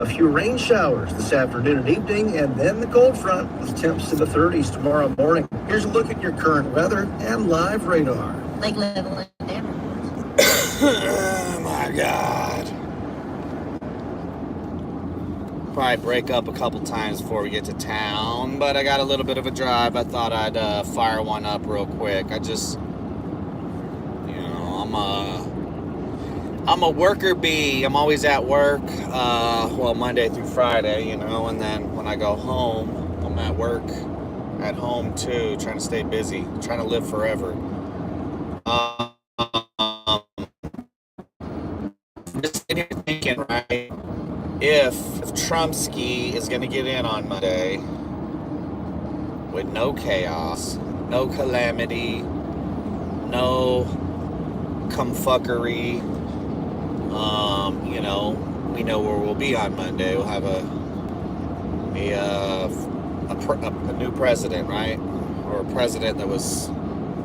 A few rain showers this afternoon and evening, and then the cold front with temps to the 30s tomorrow morning. Here's a look at your current weather and live radar. Lake level and damage. Oh my God. Probably break up a couple times before we get to town, but I got a little bit of a drive. I thought I'd fire one up real quick. I just, I'm a worker bee. I'm always at work, Monday through Friday, and then when I go home, I'm at work, at home too, trying to stay busy, trying to live forever. Just sitting here thinking, right, if Trumpski is going to get in on Monday with no chaos, no calamity, no cumfuckery, we know where we'll be on Monday. We'll have a new president, right? Or a president that it's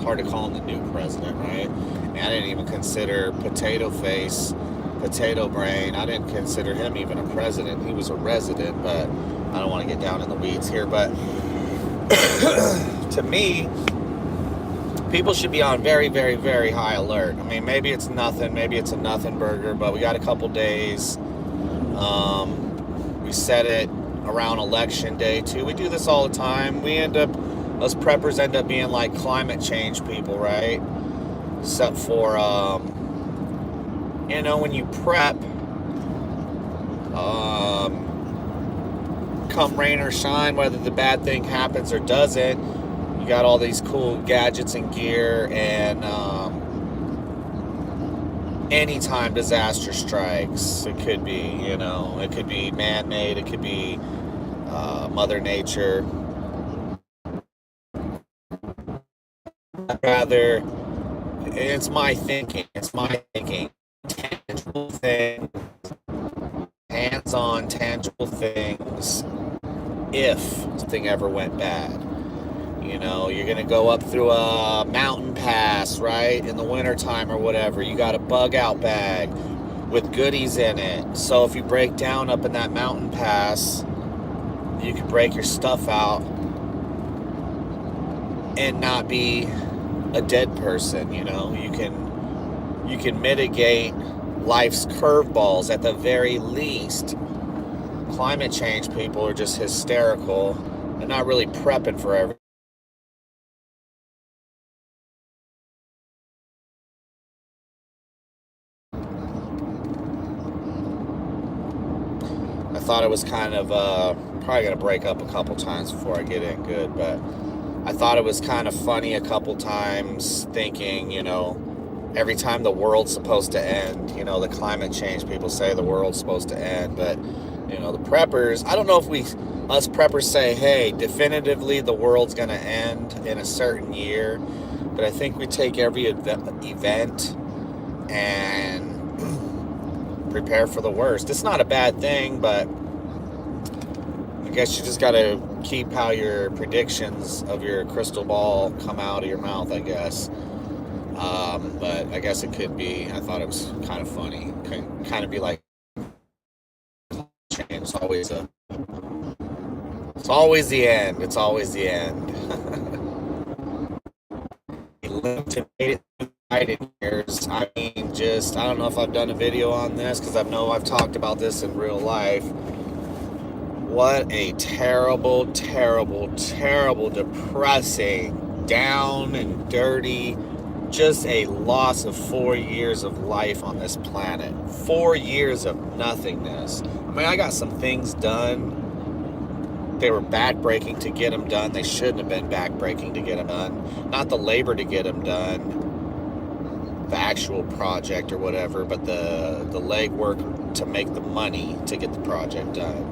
hard to call him the new president, right? And I didn't even consider Potato Face, Potato Brain. I didn't consider him even a president. He was a resident, but I don't want to get down in the weeds here. But to me, people should be on very, very, very high alert. I mean, maybe it's nothing. Maybe it's a nothing burger, but we got a couple days. We set it around election day, too. We do this all the time. Us preppers end up being like climate change people, right? Except for, when you prep, come rain or shine, whether the bad thing happens or doesn't, you got all these cool gadgets and gear, and anytime disaster strikes, it could be, it could be man-made, it could be Mother Nature. Rather, it's my thinking, tangible things, hands-on tangible things, if something ever went bad. You're going to go up through a mountain pass, right, in the wintertime or whatever. You got a bug-out bag with goodies in it. So if you break down up in that mountain pass, you can break your stuff out and not be a dead person. You can mitigate life's curveballs at the very least. Climate change people are just hysterical and not really prepping for everything. I thought it was kind of, probably going to break up a couple times before I get in good, but I thought it was kind of funny a couple times thinking, every time the world's supposed to end, the climate change people say the world's supposed to end, but, the preppers, I don't know if us preppers say, hey, definitively the world's going to end in a certain year, but I think we take every event and prepare for the worst. It's not a bad thing, but I guess you just got to keep how your predictions of your crystal ball come out of your mouth, I guess. But I guess it could be, I thought it was kind of funny. Kind of be like, it's always the end. It's always the end. Eliminated years. I mean, I don't know if I've done a video on this because I know I've talked about this in real life. What a terrible, terrible, terrible, depressing, down and dirty, just a loss of 4 years of life on this planet. 4 years of nothingness. I mean, I got some things done. They were backbreaking to get them done. They shouldn't have been backbreaking to get them done. Not the labor to get them done, the actual project or whatever, but the legwork to make the money to get the project done.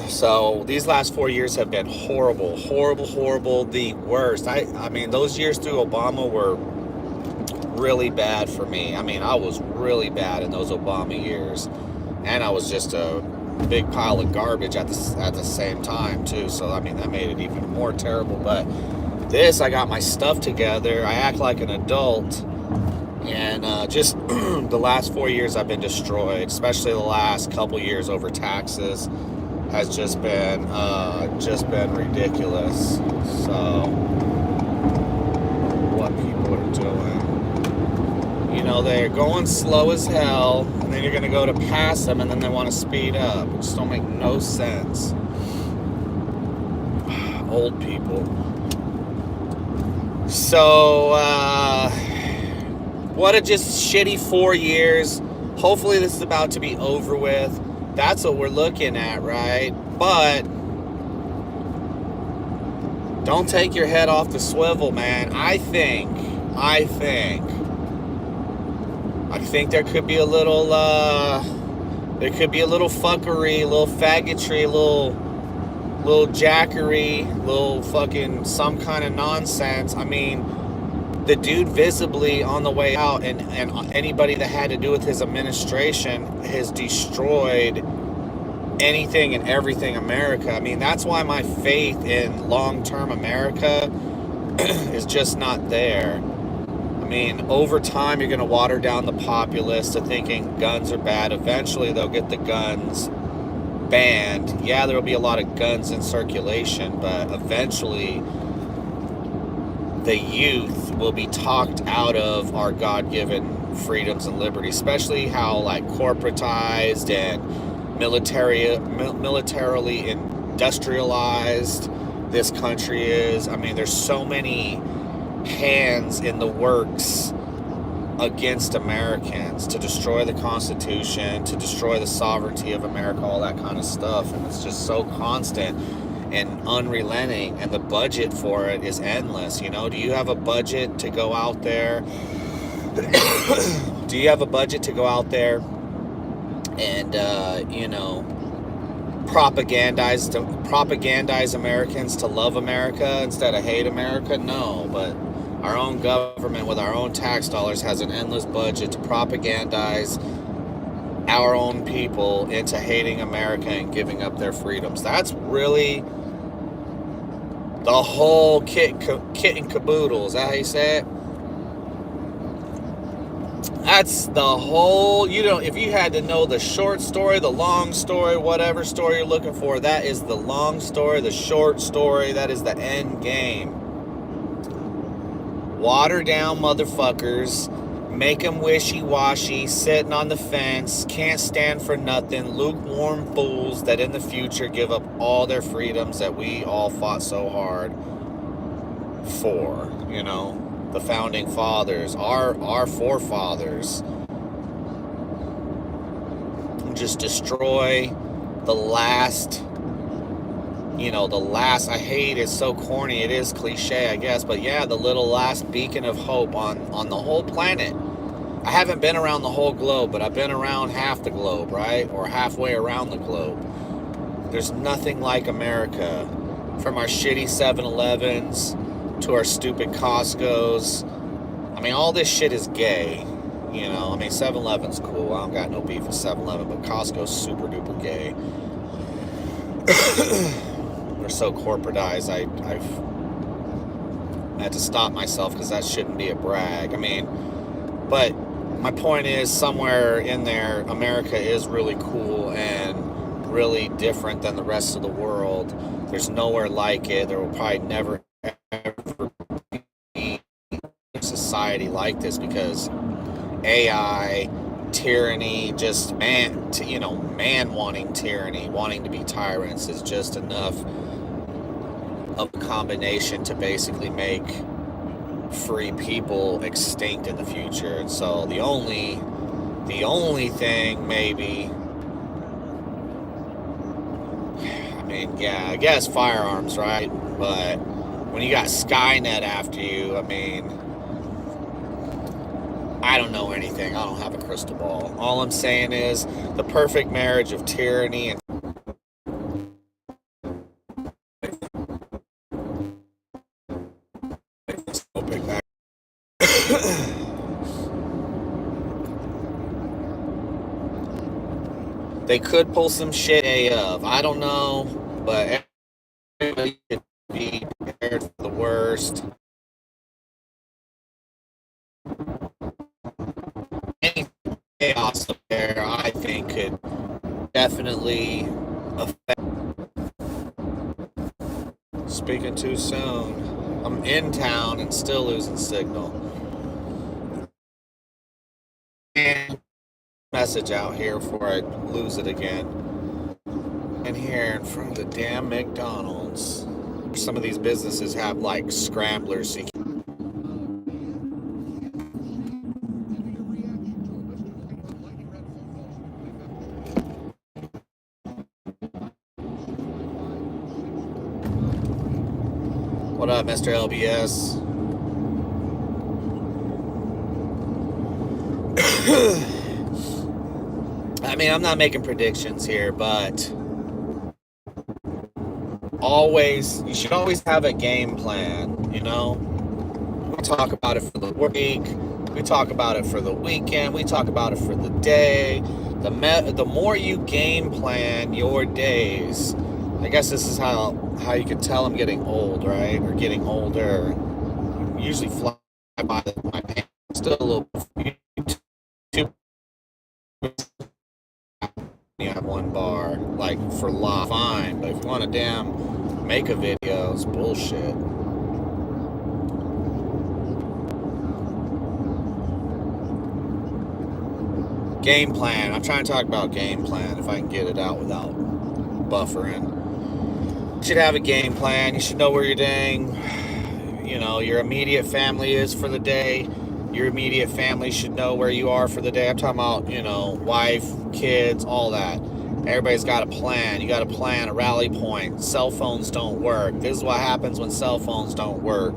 So these last 4 years have been horrible, horrible, horrible, the worst. I mean, those years through Obama were really bad for me. I mean, I was really bad in those Obama years, and I was just a big pile of garbage at the same time too. So I mean, that made it even more terrible. But this, I got my stuff together. I act like an adult, And just the last 4 years I've been destroyed, especially the last couple years over taxes has just been ridiculous. So what people are doing, they're going slow as hell, and then you're gonna go to pass them, and then they want to speed up. It just don't make no sense. Old people. So what a just shitty 4 years. Hopefully this is about to be over with. That's what we're looking at, right? But don't take your head off the swivel, man. I think there could be a little fuckery, a little faggotry, a little jackery, little fucking some kind of nonsense. I mean, the dude visibly on the way out, and anybody that had to do with his administration has destroyed anything and everything America. I mean, that's why my faith in long-term America is just not there. I mean, over time, you're going to water down the populace to thinking guns are bad. Eventually, they'll get the guns banned. Yeah, there will be a lot of guns in circulation, but eventually the youth will be talked out of our God-given freedoms and liberties, especially how like corporatized and militarily industrialized this country is. I mean, there's so many hands in the works against Americans to destroy the Constitution, to destroy the sovereignty of America, all that kind of stuff. And it's just so constant and unrelenting, and the budget for it is endless. Do you have a budget to go out there? Do you have a budget to go out there and propagandize Americans to love America instead of hate America? No, but our own government with our own tax dollars has an endless budget to propagandize our own people into hating America and giving up their freedoms. That's really the whole kit and caboodle. Is that how you say it? That's the whole, if you had to know the short story, the long story, whatever story you're looking for, that is the long story, the short story, that is the end game. Water down motherfuckers, make them wishy-washy, sitting on the fence, can't stand for nothing, lukewarm fools that in the future give up all their freedoms that we all fought so hard for, the founding fathers, our forefathers. Just destroy the last, I hate it's so corny, it is cliche, I guess, but yeah, the little last beacon of hope on the whole planet. I haven't been around the whole globe, but I've been around half the globe, right? Or halfway around the globe. There's nothing like America. From our shitty 7-Elevens to our stupid Costco's. I mean, all this shit is gay. 7-Eleven's cool. I don't got no beef with 7-Eleven, but Costco's super duper gay. We're so corporatized. I've had to stop myself because that shouldn't be a brag. I mean, but my point is, somewhere in there, America is really cool and really different than the rest of the world. There's nowhere like it. There will probably never ever be a society like this, because AI, tyranny, just man wanting tyranny, wanting to be tyrants is just enough of a combination to basically make free people extinct in the future. And so the only thing maybe, I guess firearms, right? But when you got Skynet after you, I don't know anything. I don't have a crystal ball. All I'm saying is the perfect marriage of tyranny and they could pull some shit of. I don't know, but everybody should be prepared for the worst. definitely affect. Speaking too soon. I'm in town and still losing signal. And message out here before I lose it again. And here in front of the damn McDonald's. Some of these businesses have like scramblers. What up, Mr. LBS? I mean, I'm not making predictions here, but you should always have a game plan, you know? We talk about it for the week, we talk about it for the weekend, we talk about it for the day. The more you game plan your days, I guess this is how you can tell I'm getting old, right? Or getting older. Usually fly by my pants. Still a little too. You have one bar, like for live, fine. But if you want to damn make a video, it's bullshit. Game plan. I'm trying to talk about game plan if I can get it out without buffering. You should have a game plan. You should know where your your immediate family is for the day. Your immediate family should know where you are for the day. I'm talking about, wife, kids, all that. Everybody's got a plan. You got a plan, a rally point. Cell phones don't work. This is what happens when cell phones don't work.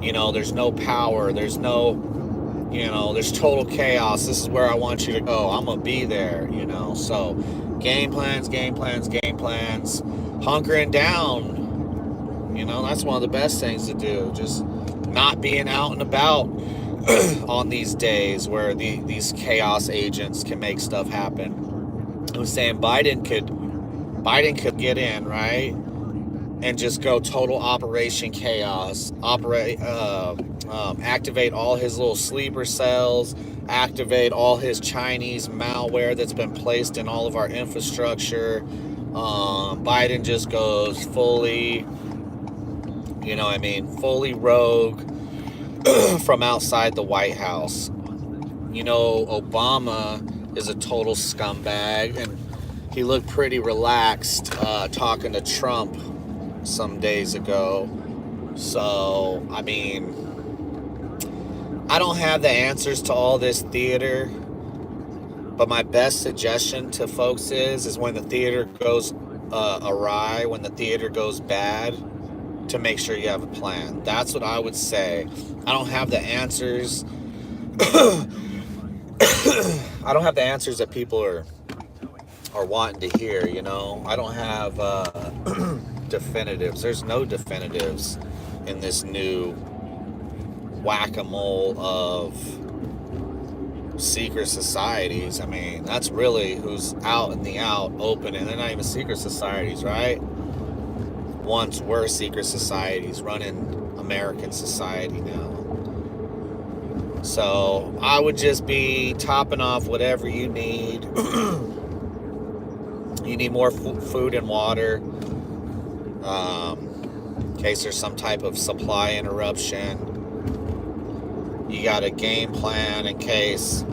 There's no power. There's there's total chaos. This is where I want you to go. I'm going to be there, So game plans. Hunkering down. That's one of the best things to do. Just not being out and about on these days where these chaos agents can make stuff happen. I was saying Biden could get in, right? And just go total operation chaos. Activate all his little sleeper cells, activate all his Chinese malware that's been placed in all of our infrastructure. Biden just goes fully, fully rogue from outside the White House. Obama is a total scumbag, and he looked pretty relaxed talking to Trump some days ago. So, I don't have the answers to all this theater, but my best suggestion to folks is when the theater goes awry, when the theater goes bad, to make sure you have a plan. That's what I would say. I don't have the answers. I don't have the answers that people are wanting to hear, I don't have definitives. There's no definitives in this new whack-a-mole of secret societies. That's really who's out in the out open, and they're not even secret societies, right? Once were secret societies running American society now. So I would just be topping off whatever you need. You need more food and water in case there's some type of supply interruption. You got a game plan in case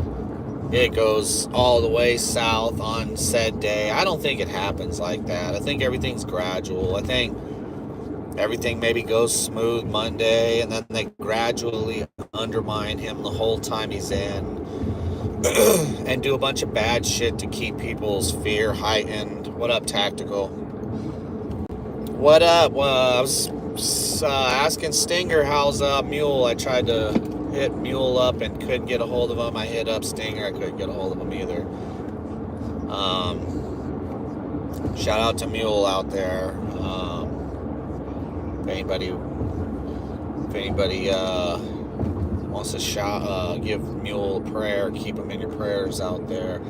it goes all the way south on said day. I don't think it happens like that. I think everything's gradual. I think everything maybe goes smooth Monday, and then they gradually undermine him the whole time he's in and do a bunch of bad shit to keep people's fear heightened. What up, Tactical? What up? I was asking Stinger how's Mule. I tried to hit Mule up and couldn't get a hold of him. I hit up Stinger. I couldn't get a hold of him either. Shout out to Mule out there. If anybody wants to give Mule a prayer, keep him in your prayers out there.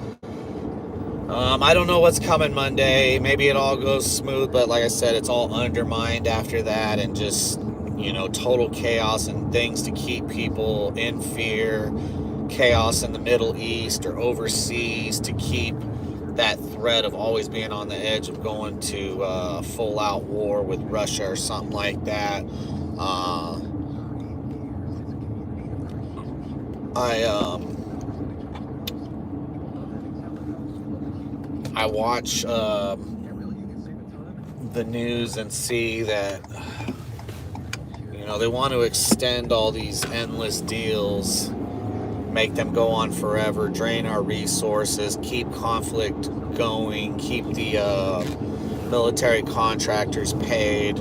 I don't know what's coming Monday. Maybe it all goes smooth, but like I said, it's all undermined after that, and just total chaos and things to keep people in fear chaos in the Middle East or overseas to keep that threat of always being on the edge of going to full out war with Russia or something like that. I watch the news and see that they want to extend all these endless deals, make them go on forever, drain our resources, keep conflict going, keep the military contractors paid.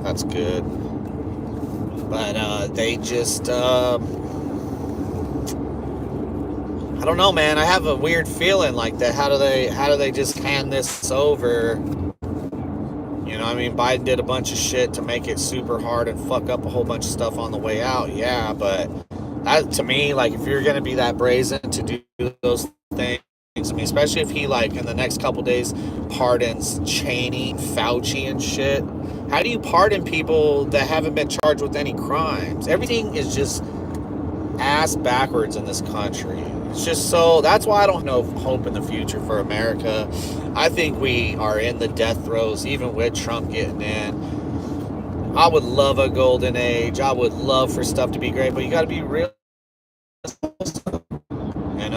That's good. But they just, I don't know, man. I have a weird feeling like that. How do they just hand this over? Biden did a bunch of shit to make it super hard and fuck up a whole bunch of stuff on the way out. Yeah, but that, to me, like, if you're going to be that brazen to do those things, especially if he, like, in the next couple days pardons Cheney, Fauci and shit. How do you pardon people that haven't been charged with any crimes? Everything is just ass backwards in this country. It's just so, that's why I don't know hope in the future for America. I think we are in the death throes, even with Trump getting in. I would love a golden age. I would love for stuff to be great, but you got to be real. We're